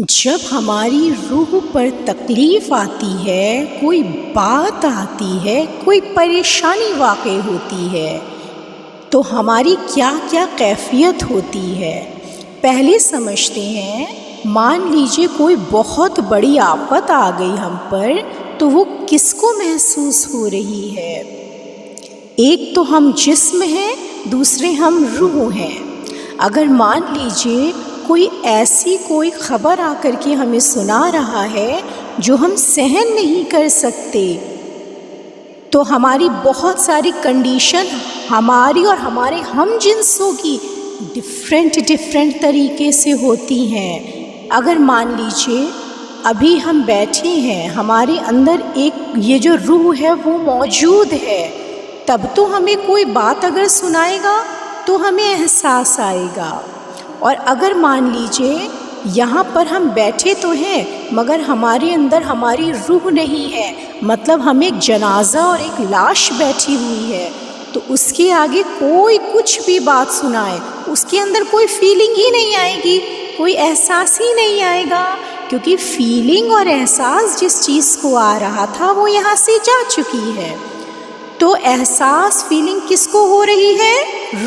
جب ہماری روح پر تکلیف آتی ہے، کوئی بات آتی ہے، کوئی پریشانی واقع ہوتی ہے تو ہماری کیا کیا کیفیت ہوتی ہے پہلے سمجھتے ہیں۔ مان لیجئے کوئی بہت بڑی آفت آ گئی ہم پر تو وہ کس کو محسوس ہو رہی ہے؟ ایک تو ہم جسم ہیں، دوسرے ہم روح ہیں۔ اگر مان لیجئے کوئی خبر آ کر کے ہمیں سنا رہا ہے جو ہم سہن نہیں کر سکتے تو ہماری بہت ساری کنڈیشن ہماری اور ہمارے ہم جنسوں کی ڈفرینٹ طریقے سے ہوتی ہیں۔ اگر مان لیجئے ابھی ہم بیٹھے ہیں، ہمارے اندر ایک یہ جو روح ہے وہ موجود ہے، تب تو ہمیں کوئی بات اگر سنائے گا تو ہمیں احساس آئے گا۔ اور اگر مان لیجئے یہاں پر ہم بیٹھے تو ہیں مگر ہمارے اندر ہماری روح نہیں ہے، مطلب ہم ایک جنازہ اور ایک لاش بیٹھی ہوئی ہے، تو اس کے آگے کوئی کچھ بھی بات سنائے اس کے اندر کوئی فیلنگ ہی نہیں آئے گی، کوئی احساس ہی نہیں آئے گا، کیونکہ فیلنگ اور احساس جس چیز کو آ رہا تھا وہ یہاں سے جا چکی ہے۔ تو احساس فیلنگ کس کو ہو رہی ہے؟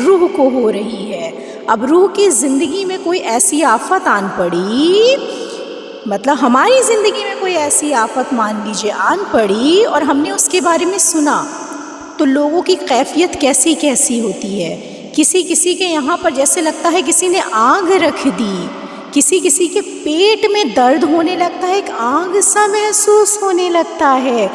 روح کو ہو رہی ہے۔ اب روح کی زندگی میں کوئی ایسی آفت آن پڑی، مطلب ہماری زندگی میں کوئی ایسی آفت مان لیجیے آن پڑی اور ہم نے اس کے بارے میں سنا تو لوگوں کی کیفیت کیسی ہوتی ہے۔ کسی کے یہاں پر جیسے لگتا ہے کسی نے آگ رکھ دی، کسی کے پیٹ میں درد ہونے لگتا ہے، ایک آگ سا محسوس ہونے لگتا ہے،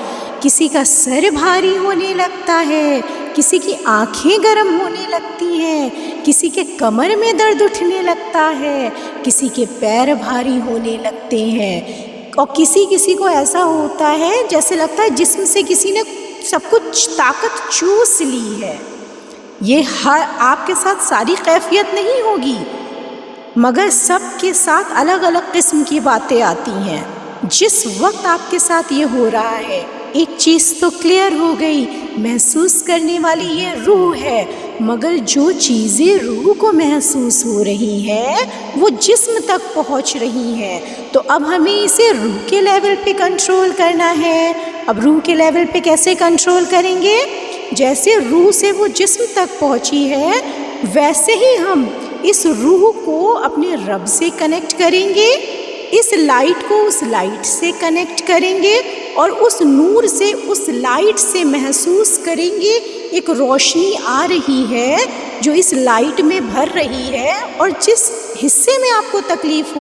کسی کا سر بھاری ہونے لگتا ہے، کسی کی آنکھیں گرم ہونے لگتی ہیں، کسی کے کمر میں درد اٹھنے لگتا ہے، کسی کے پیر بھاری ہونے لگتے ہیں، اور کسی کو ایسا ہوتا ہے جیسے لگتا ہے جسم سے کسی نے سب کچھ طاقت چوس لی ہے۔ یہ ہر آپ کے ساتھ ساری کیفیت نہیں ہوگی مگر سب کے ساتھ الگ الگ قسم کی باتیں آتی ہیں۔ جس وقت آپ کے ساتھ یہ ہو رہا ہے ایک چیز تو کلیئر ہو گئی، محسوس کرنے والی یہ روح ہے، مگر جو چیزیں روح کو محسوس ہو رہی ہیں وہ جسم تک پہنچ رہی ہیں، تو اب ہمیں اسے روح کے لیول پہ کنٹرول کرنا ہے۔ اب روح کے لیول پہ کیسے کنٹرول کریں گے؟ جیسے روح سے وہ جسم تک پہنچی ہے ویسے ہی ہم اس روح کو اپنے رب سے کنیکٹ کریں گے، اس لائٹ کو اس لائٹ سے کنیکٹ کریں گے اور اس نور سے اس لائٹ سے محسوس کریں گے ایک روشنی آ رہی ہے جو اس لائٹ میں بھر رہی ہے، اور جس حصے میں آپ کو تکلیف